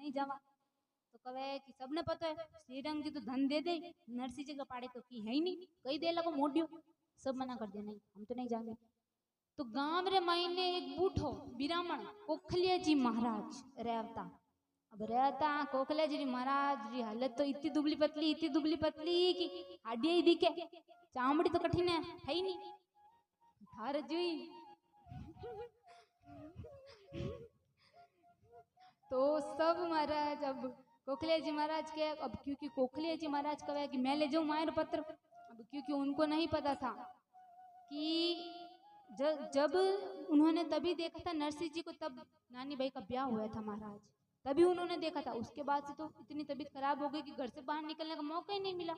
नहीं जावा। तो कहे कि सबने पता है श्रीरंग जी तो धन दे दे, नरसिंह जी का पाड़े तो की है ही नहीं, कई दे लगो मोडियो। सब मना कर दे, नहीं हम तो नहीं जाएंगे। तो गांव रे मायने एक बूढ़ो बिरामण कोखलिया जी महाराज रहता। अब रहता कोखलिया जी महाराज री हालत तो इतनी दुबली पतली, इतनी दुबली पतली कि हाडिया ही दिखे, चामड़ी तो कठिन है ही नहीं। थार जुई तो सब महाराज अब कोखलिया जी महाराज के, अब क्योंकि कोखलिया जी महाराज कहे कि मैं ले जाऊं मायर पत्र, अब क्योंकि उनको नहीं पता था कि जब उन्होंने तभी देखा था नरसिंह जी को, तब नानी भाई का ब्याह हुआ था महाराज, तभी उन्होंने देखा था। उसके बाद से तो इतनी तबीयत खराब हो गई कि घर से बाहर निकलने का मौका ही नहीं मिला।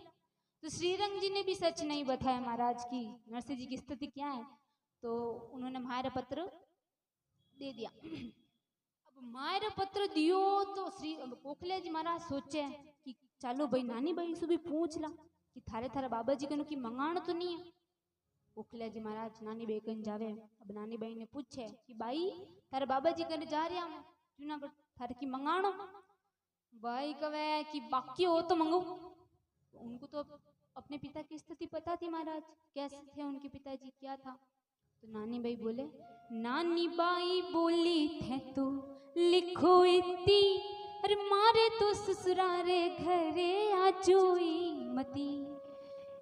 तो श्रीरंग जी ने भी सच नहीं बताया महाराज की नरसिंह जी की स्थिति क्या है, तो उन्होंने मायर पत्र दे दिया। अब मायर पत्र दियो तो श्री कोखलिया जी महाराज सोचे कि चलो भाई नानी भाई से भी पूछ ला कि थारे थारे बाबा जी कनु की मंगाण तो नहीं है। कोखलिया जी महाराज नानी बाई कन जावे। अब नानी बाई ने पूछे कि भाई थारे बाबा जी कने जा रहा मैं जूनागढ़, थारे की मंगाणो। भाई कहे कि बाकी हो तो मंगो। उनको तो अपने पिता की स्थिति पता थी महाराज, कैसे थे उनके पिताजी, क्या था। तो नानी बाई बोले, नानी बाई बोली थे तो लिखो इतनी, अरे मारे तो ससुरारे घरे आजोई मती,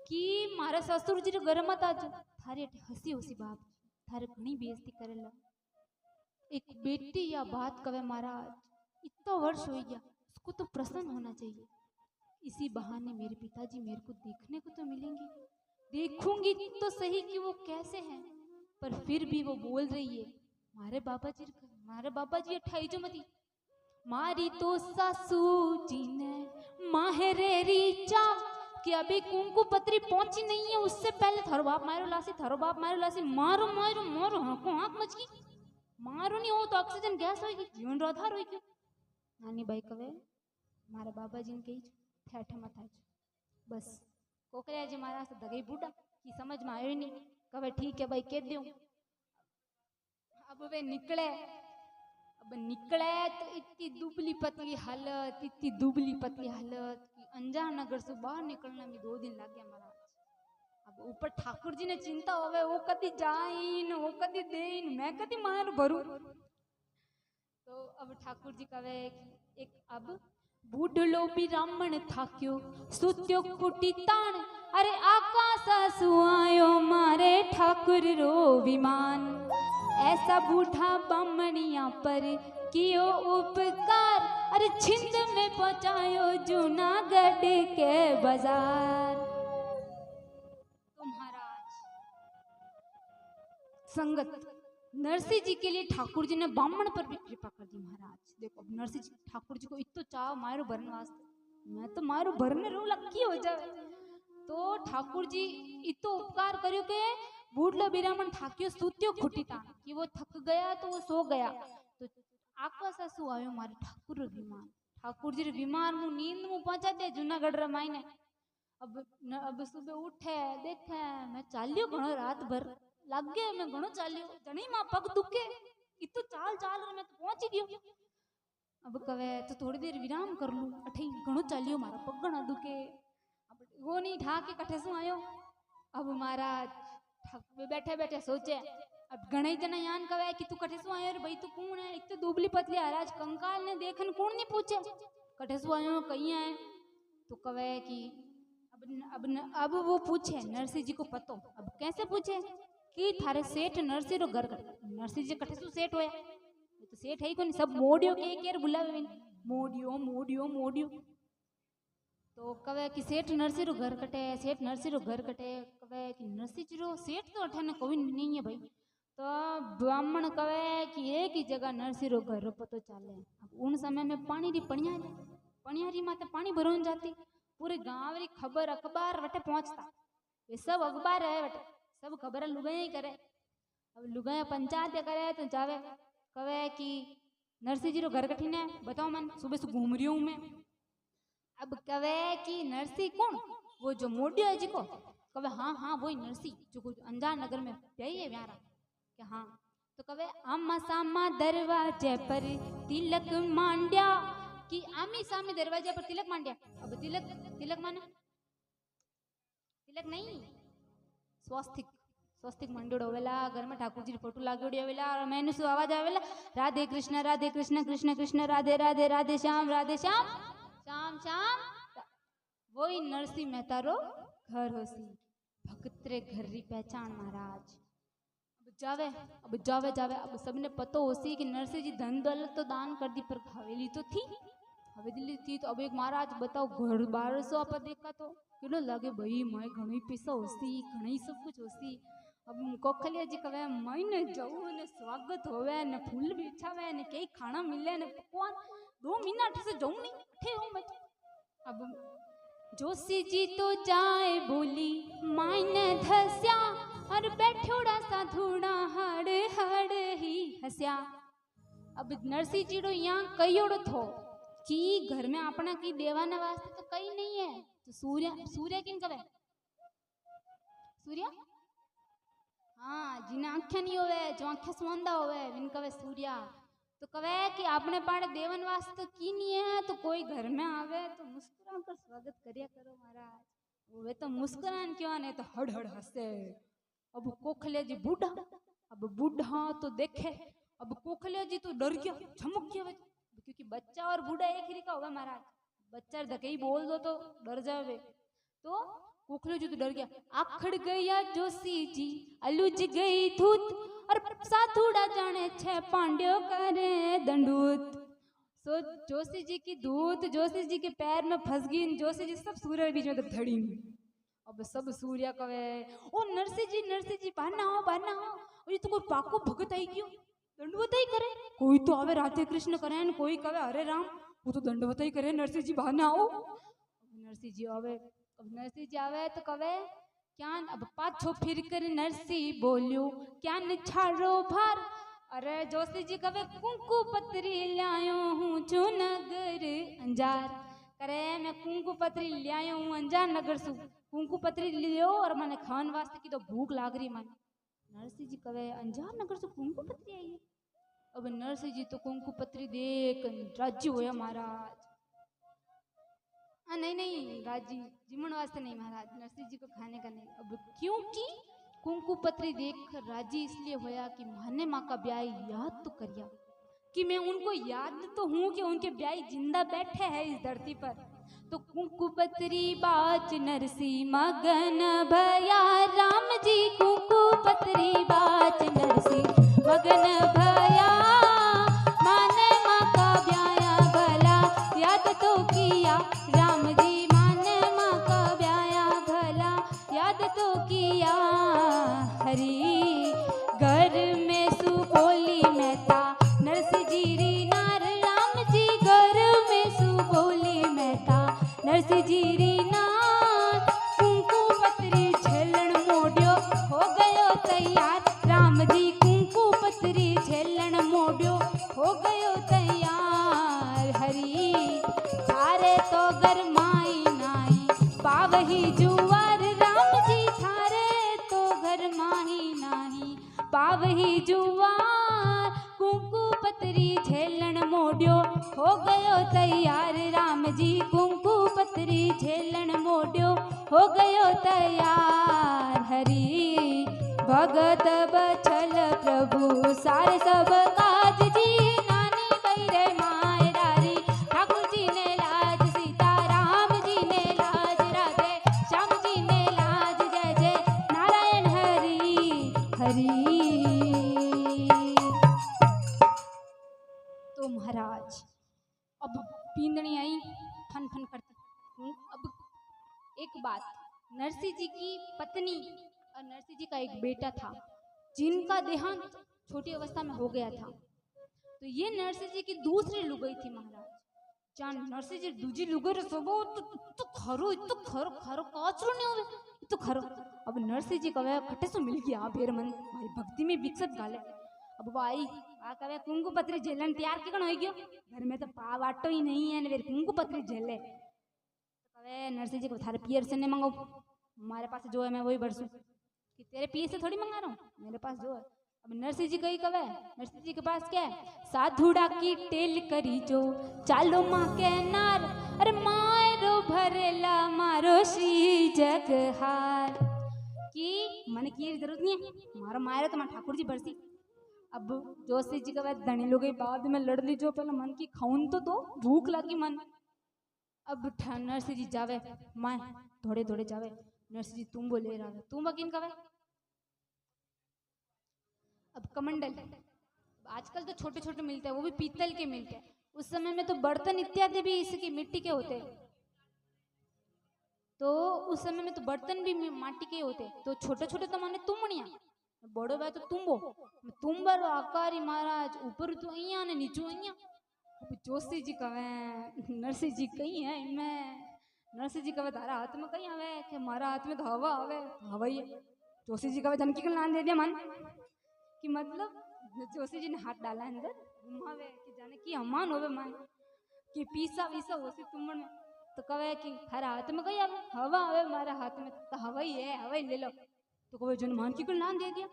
कि मारा ससुर जी घर मत आज, थारे हसी हसी बाप थारे घनी बेइज्जती करेला। एक बेटी या बात कवे महाराज, इतना वर्ष हो गया, उसको तो प्रसन्न होना चाहिए। इसी बहाने मेरे पिताजी मेरे को देखने को तो मिलेंगे, देखूंगी तो सही कि वो कैसे हैं। पर फिर भी वो बोल रही है मारे बाबा जी अठाई जो मती, मारी तो सासू जी ने माहरे रीचा कि अभी कुंकू पत्री पहुंची नहीं है, उससे पहले थारो बाप मारो लासी, थारो बाप मारो लासी, मारो मारो मारो हाँको हाँक मच गई, मारो नहीं हो तो ऑक्सीजन गैस होगी, जीवन रोधार होगी। नानी बाई कहे मारा बाबा जी ने कही ठेठ मत आज बस। कोखलिया जी महाराज दगई बूढ़ा कि समझ में आयो ही नहीं, कहे ठीक है भाई कह दूं। अब वे निकले, अब निकले तो इतनी दुबली पतली हालत, इतनी दुबली पतली हालत कि अंजार नगर से बाहर निकलने में 2 दिन लग गया महाराज। अब ऊपर ठाकुर जी ने चिंता होवे, वो कदी जाइन वो कदी देइन, मैं कदी मार भरू। तो अब ठाकुर जी कहे एक अब बूढ़लो ब्राह्मण थाक्यो सुत्यो कुटी ताण, अरे आकाशा सुआयो मारे ठाकुर रो विमान, ऐसा बूढ़ा बामणिया पर कियो उपकार, अरे छिंद में पहुंचायो जूनागढ़ के बाजार। तो महाराज संगत नरसिंह जी के लिए ठाकुर जी ने बामण पर भी कृपा कर दी महाराज। देखो अब नरसिंह जी ठाकुर जी को इतो चाव मारो भरने वास्ते, मैं तो मारो भरने रो लक्की हो जावे। तो ठाकुर जी इतो उपकार कर्यो के बूढ़लो बिरामण थाक्यो सूत्यो खुटीता, कि वो थक गया तो वो सो गया। तो आकाश आंसू आयो मारे ठाकुर विमान, ठाकुर जी विमान मु नींद मु पहुंचा दे जूनागढ़ रे मायने। अब सुबह उठे देखे मैं चालियो घणो रात भर लग गया, मैं घणो चालियो जणी मां पग दुखे, इतो चाल चाल मैं तो पहुंच गयो। अब कहे तो थोड़ी देर विराम कर लूं, अठे घणो चालियो मारा पग घणा दुखे। अब वो नहीं ढा के कठे सु आयो। अब महाराज बैठे बैठे सोचे, अब गणे जना यान कहे कि तू कठे सु आयो रे भाई, तू कौन है, एक तो दुबली पतली महाराज कंकाल ने देखन कौन नहीं पूछे कठे सु आयो कहीं है। तो कहे कि अब वो पूछे नरसिंह जी को पतो, अब कैसे पूछे कि थारे सेठ नरसिंह रो घर कर, नरसिंह जी कठे सु सेठ होया, तो सेठ है ही कोनी, सब मोडियो के केर बुलावे मोडियो मोडियो मोडियो। तो कहे कि सेठ नरसिंह रो घर कटे, सेठ नरसिंह रो घर कटे। कहे कि नरसिंह जी रो सेठ तो अठाने कोई नहीं है भाई। तो ब्राह्मण कहे कि एक ही जगह नरसिंह रो घर रो पतो चाले। अब उन समय में पानी री पणियारी माते पानी भरोन जाती, पूरे गांव री खबर अखबार वटे पहुंचता, ये सब अखबार है वटे सब खबर लुगाया ही करे। अब लुगाया पंचायत करे तो जावे, कहे कि नरसिंह जी रो घर कठिन है बताओ मन, सुबह से घूम रही हूं मैं। अब कहे कि नरसिंह कौन, वो जो मोडियो है जी को, कहे हाँ हाँ वही नरसिंह जो अंजार नगर में यही है व्यारा क्या। हाँ तो कहे आमा सामा दरवाजे पर तिलक मांड्या, कि आमी सामी दरवाजा पर तिलक मांड्या। अब तिलक तिलक माने तिलक नहीं स्वस्तिक स्वस्तिक मंडोड़ होवेला घर में ठाकुर जी फोटो लागोड़ी होवेला और मैंने सु आवाज आवेला राधे कृष्ण कृष्ण कृष्ण राधे राधे राधे श्याम श्याम श्याम। वही नरसिंह मेहता रो घर होसी भक्त रे घर री पहचान महाराज। अब जावे अब सबने पतो होसी कि नरसिंह जी धन दौलत तो दान कर दी पर हवेली तो थी हवेली थी। तो अब एक महाराज बताओ घर बार सो आप देखा तो केड़ो लागे भाई मैं घणी पैसा होसी घणी सब कुछ होसी। अब कोखलिया जी कहे मैं ने जाऊं ने स्वागत होवे ने फूल बिछावे ने कई खाना मिले ने पकवान 2 मिनट से जाऊं नहीं थे हूं मैं। अब जोशी जी तो जाए बोली मायने धस्या और बैठोड़ा साधुड़ा हड़ हड़ ही हस्या। अब नरसिंह जी रो यहाँ कईयोड़ो थो कि घर में अपना की देवाना वास्ते तो कई नहीं है। तो सूर्य किन कवे सूर्य हाँ जिन्हें आंखें नहीं होवे जो आंखें सुंदा होवे विन कवे सूर्या। तो कवे कि आपने पाड़े देवन वास्ते की नहीं है तो कोई घर में आवे तो मुस्कुरा कर स्वागत करिया करो महाराज। वे तो मुस्कुरान क्यों नहीं तो हड़ हड़ हंसे। अब कोखले जी बूढ़ा अब बूढ़ा तो देखे अब कोखले जी तो डर गया चमक गया क्योंकि बच्चा और बूढ़ा एक ही का होगा महाराज। बच्चा धके ही बोल दो तो डर जावे। तो कोखले जी तो डर गया आखड़ गया जोशी जी अलूज गई धूत और साथुड़ा जाने छे पांड्यो करे दंडूत। सो जोशी जी की धूत जोशी जी के पैर में फंस गई। जोशी जी सब सूर्य बीच में धड़ी। अब सब सूर्य कवे ओ नरसिंह जी बाहर आओ ये तो कोई पाको भगत आई गयो दंडवत ही करे। कोई तो आवे राधे कृष्ण करे कोई कवे हरे राम वो तो दंडवत ही करे। नरसिंह जी बाहर आओ। नरसिंह जी आवे अब नरसिंह जी आवे तो कवे क्या अब पाछो फिर कर नरसिंह बोलियो क्या न छाड़ो भार। अरे जोशी जी कवे कुंकू पत्री लायो हूँ जूनागढ़ अंजार। करे मैं कुंकू पत्री लायो हूँ अंजार नगर सु कुंकू पत्री लियो और मैंने खान वास्ते की तो भूख लाग रही मन। नरसिंह जी कवे अंजार नगर से कुंकू पत्री आई है। अब नरसिंह जी तो कुंकू पत्री देख राजी होया महाराज। नहीं राजी जीवन वास्ते नहीं महाराज नरसिंह जी को खाने का नहीं। अब क्योंकि कुंकू पत्री देख राजी इसलिए होया कि माने माँ का ब्याह याद तो करिया कि मैं उनको याद तो हूं कि उनके ब्याह जिंदा बैठे हैं इस धरती पर। तो कुंकू पत्री बाच नरसिंह मगन भया राम जी कुंकू पत्री बाच नरसिंह मगन भया माने माँ का ब्याया भला याद तो किया राम जी माने माँ का ब्याया भला याद तो किया। हरी घर में सुपोली मेहता नरसिंह जी री नार राम जी घर में सुपोली मेहता नरसिंह जी री नार कुंकू पत्री झेलण मोड्यो हो गयो तैयार राम जी कुंकू पत्री झेलण मोड्यो हो गयो तैयार। हरी थारे तो गरमाई नाई पावही जुआर राम जी थारे तो गरमाई नाही पावही जुआर कुंकू पत्री झेलण मोड्यो हो गयो तैयार राम जी कुंकू पत्री झेलण मोड्यो हो गयो तैयार। हरी भगत बचल प्रभु सारे सब काज जी नानी बैरे माय डारी ठाकुर जी ने लाज सीता राम जी ने लाज राधे श्याम जी ने लाज जय जय नारायण हरी हरी। तो महाराज अब पींदनी आई फन फन करती। अब एक बात नरसिंह जी की पत्नी और नरसिंह जी का एक बेटा था जिनका देहांत छोटी अवस्था में हो गया था। तो ये नरसिंह जी की दूसरी लुगाई थी महाराज। जान नरसिंह जी दूजी लुगाई सबो तो खरो काचरो नहीं होवे तो खरो। अब नरसिंह जी कहे खटे सो मिल गया बेर मन मारी भक्ति में विकसित गाले। अब वो आई आ कहे कुंकू पत्री झेलन तैयार के कण हो गयो घर में तो पाव आटो ही नहीं है ने कुंकू पत्री झेले। तो कहे नरसिंह जी को थारे पियर से नहीं मंगाओ हमारे पास जो है मैं वही बरसू कि तेरे पियर से थोड़ी मंगा रहा हूँ मेरे पास जो है। अब नरसिंह जी कही कवे, नरसिंह जी के पास क्या है, साधुड़ा की टेल करी जो चालो माँ के नार, अरे मारो भरेला मारो श्री जगहार, कि मन की जरूरत नहीं है, मारो मारे तो मैं ठाकुर जी भरसी। अब जोशी जी कवे धनी लोग बाद में लड़ ली जो, पहले मन की खाऊन तो दो, भूख लगी मन। अब नरसिंह जी जावे माए थोड़े थोड़े जावे, नरसिंह जी तुम बोले रहा तुम वकीन कवे। अब कमंडल आजकल तो छोटे छोटे मिलते हैं, वो भी पीतल के मिलते हैं, उस समय में तो बर्तन इत्यादि भी इसकी मिट्टी के होते हैं, तो उस समय में तो बर्तन भी माटी के होते, तो छोटे छोटे तो माने तुमणिया, बड़ो भाई तो तुम्बर आकारी महाराज, ऊपर तो अहिया ने नीचो अहिया। जोशी जी कवे नरसिंह जी कहीं है इनमें, नरसिंह जी कवे तारा हाथ में कहीं आवे, कि मारा हाथ में तो हवा आवे, हवा ही है। जोशी जी कवे जनकी को नाम दे दिया मन, कि मतलब जोशी जी ने हाथ डाला अंदर घुमावे कि जाने की अमान होवे मान, कि पीसा वीसा होसी तुमन में, तो कवे कि हरा हाथ में कहीं आवे, हवा आवे मारा हाथ में, तो हवा ही है, हवा ही ले लो। तो कवे जन मान की को नाम दे दिया।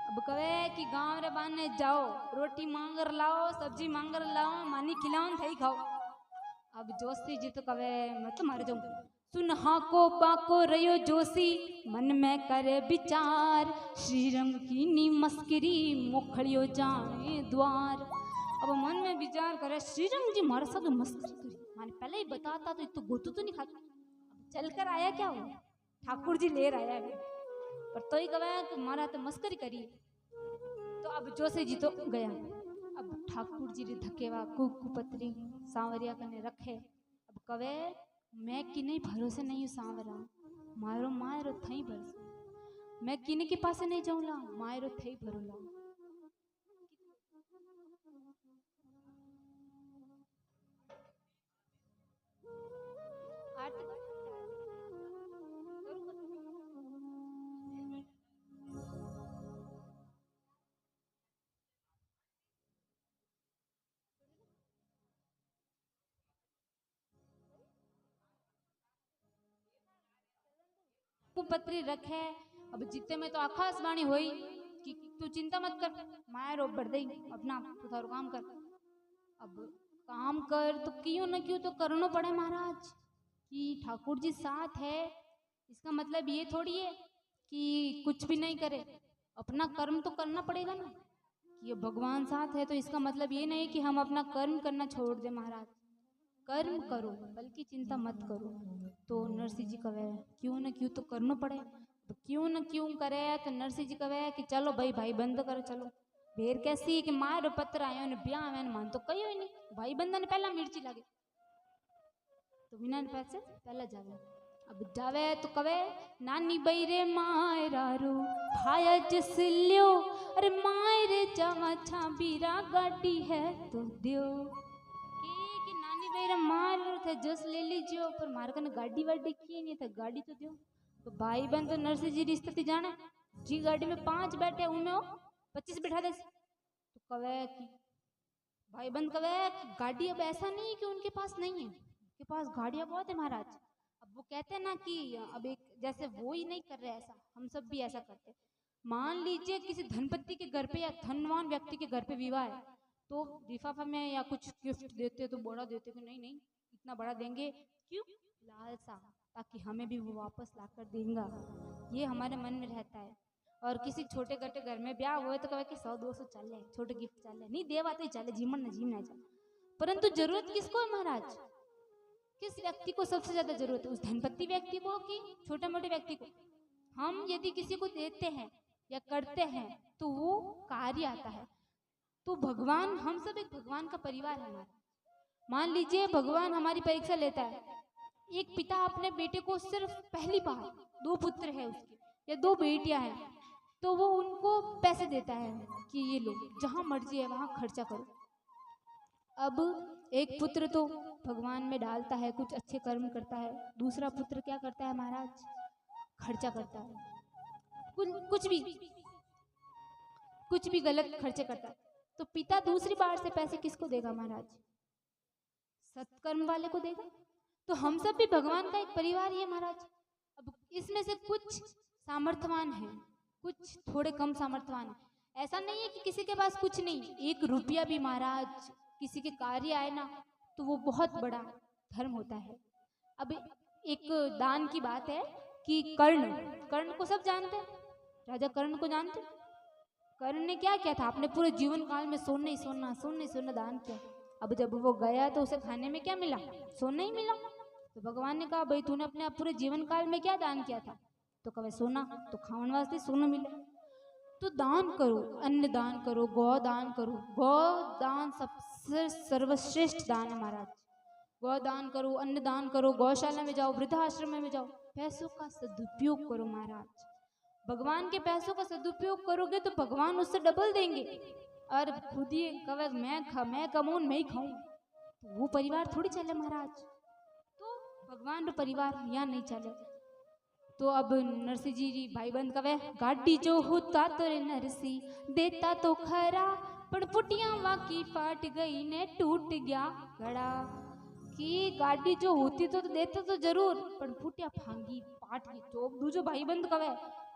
अब कवे कि गांव रे बाने जाओ, रोटी मांगर लाओ, सब्जी मांगर लाओ, मानी खिलाओ थई खाओ। अब जोशी जी तो कवे मैं तो मर जाऊं, सुन हाको पाको रयो जोशी, मन में करे विचार, श्रीरंग की नी मस्करी, मोखड़ियो जाने द्वार। अब मन में विचार करे श्रीरंग जी मारे सब मस्करी करी, मैंने पहले ही बताता तो इतो गोतू तो नहीं खाता, अब चल कर आया क्या हो, ठाकुर जी ले आया है, पर तो ही कहा कि मारा तो मस्करी करी। तो अब जोशी जी तो गया, अब ठाकुर जी रे धकेवा कुपत्री सांवरिया कने रखे। अब कवे मैं किने भरोसे नहीं हूँ सांवरा, मारो मायरो थई भरोसे, मैं किने के पासे नहीं जाऊंला, मायरो थई भरोला। पत्री रखे, अब जिते में तो आकाशवाणी हुई कि तू चिंता मत कर, मायर बढ़ दई अपना तू थारो काम कर। अब काम कर तो क्यों न क्यों तो करना पड़े महाराज, कि ठाकुर जी साथ है, इसका मतलब ये थोड़ी है कि कुछ भी नहीं करे, अपना कर्म तो करना पड़ेगा ना, कि ये भगवान साथ है तो इसका मतलब ये नहीं कि हम अपना कर्म करना छोड़ दे महाराज, कर्म करो बल्कि चिंता मत करो। तो नरसिंह जी कवे क्यों न क्यों तो करना पड़े, तो क्यों न क्यों करे, तो नरसिंह जी कवे कि चलो भाई भाई बंद करो, चलो भेर कैसी कि मारो पत्र आयो ने ब्याह में मान तो कही नहीं, भाई बंदा ने पहला मिर्ची लगे तो बिना पैसे पहला जावे। अब जावे तो कवे नानी बईरे मायरारू भाया जसल्यो, अरे मायरे जावा छाबीरा गाड़ी है तो दियो, कि नानी बईरे मार थे जस ले लीजियो, पर मार कने गाड़ी वाड़ी की नहीं था, गाड़ी तो दियो। तो भाई बहन तो नरसिंह जी रिश्ते जाने जी, गाड़ी में 5 बैठे उनमें 25 बैठा दे। तो कवे कि भाई बंद कवे गाड़ी अब ऐसा नहीं है कि उनके पास नहीं है, उनके पास गाड़ियां बहुत है महाराज। अब वो कहते हैं ना कि अब एक जैसे वो ही नहीं कर रहे ऐसा, हम सब भी ऐसा करते। मान लीजिए किसी धनपति के घर पे या धनवान व्यक्ति के घर पे विवाह है, तो लिफाफा में या कुछ गिफ्ट देते तो बड़ा देते कि नहीं नहीं इतना बड़ा देंगे, क्यों, लालसा, ताकि हमें भी वो वापस ला कर देंगे, ये हमारे मन में रहता है। और किसी छोटे गटे घर में ब्याह हुए तो कहे कि 100-200 चले, छोटे गिफ्ट चले, नहीं देवा तो ही चले, जीवन न जीवन चले, परंतु जरूरत किसको है महाराज, किस व्यक्ति को सबसे ज्यादा जरूरत है, उस धनपति व्यक्ति को कि छोटे मोटे व्यक्ति को। हम यदि किसी को देते हैं या करते हैं तो वो कार्य आता है। तो भगवान, हम सब एक भगवान का परिवार है हमारा। मान लीजिए भगवान हमारी परीक्षा लेता है, एक पिता अपने बेटे को सिर्फ पहली बार, 2 पुत्र है उसके या 2 बेटियां हैं, तो वो उनको पैसे देता है कि ये लो जहां मर्जी है वहां खर्चा करो। अब एक पुत्र तो भगवान में डालता है, कुछ अच्छे कर्म करता है, दूसरा पुत्र क्या करता है महाराज, खर्चा करता है, कुछ भी गलत खर्चे करता है। तो पिता दूसरी बार से पैसे किसको देगा महाराज, सत्कर्म वाले को देगा। तो हम सब भी भगवान का एक परिवार ही है महाराज। अब इसमें से कुछ सामर्थ्यवान है, कुछ थोड़े कम सामर्थ्यवान है, ऐसा नहीं है कि किसी के पास कुछ नहीं, 1 रुपया भी महाराज किसी के कार्य आए ना तो वो बहुत बड़ा धर्म होता है। अब एक दान की बात है कि कर्ण, कर्ण को सब जानते हैं, राजा कर्ण को जानते हैं। कर्ण ने क्या किया था, अपने पूरे जीवन काल में सोना ही सोना, सोना ही सोना दान किया। अब जब वो गया तो उसे खाने में क्या मिला, सोना ही मिला। तो भगवान ने कहा भाई तूने अपने पूरे जीवन काल में क्या दान किया था, तो कहे सोना, तो खावन वास्ते सोना मिले। तो दान करो, अन्न दान करो, गौ दान करो। गौ दान सबसे सर्वश्रेष्ठ दान है महाराज। गौ दान करो, अन्न दान करो, गौशाला में जाओ, वृद्धाश्रम में जाओ, पैसों का सदुपयोग करो महाराज। भगवान के पैसों का सदुपयोग करोगे तो भगवान उससे डबल देंगे। और खुद ही कहे मैं कमाऊं मैं ही खाऊं, तो वो परिवार थोड़ी चले महाराज। तो भगवान रो परिवार यहाँ नहीं चले। तो अब नरसिंह जी भाई बंद कवे गाड़ी जो होता तो रे नरसी देता तो खरा, पर पुटिया वाकी फाट गई ने टूट गया घड़ा। कि गाड़ी जो होती तो देता तो जरूर, पर फुटिया फांगी पाट गई। तो दूसरो भाई बंद कवे,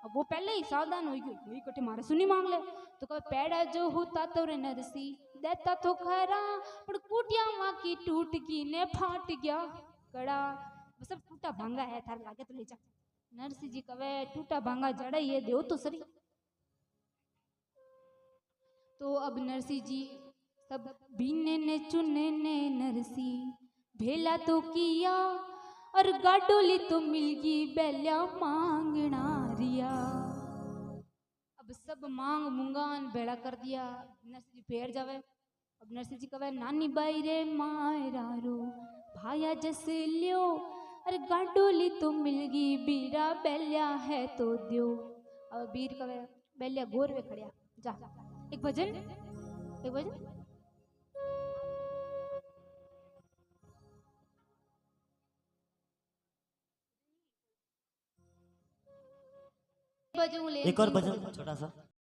अब वो पहले ही सावधान हो गई, वही कटे मारे सुनी मांग ले। तो कहे पेड़ा जो होता तो रे नरसी देता तो खरा, पर कुटिया वाकी टूट गई ने फाट गया घड़ा। सब टूटा भांगा है, थार लागे तो ले जा। नरसिंह जी कवे टूटा भांगा जड़ा ये दो तो सरी। तो अब नरसिंह जी सब बीने ने चुने ने नरसी भेला तो किया, और गाडोली तो मिलगी बैल्या मांगना रिया। अब सब मांग मुंगान भेड़ा कर दिया, नरसिंह जी फेर जावे। अब नरसिंह जी कहे नानी बाई रे मायरा रो भाया जस लियो, अरे गाडोली तो मिलगी बीरा बैल्या है तो दियो। अब बीर कहे बैल्या गोर वे खड़िया जा। एक भजन, एक भजन। एक और भजन छोटा सा।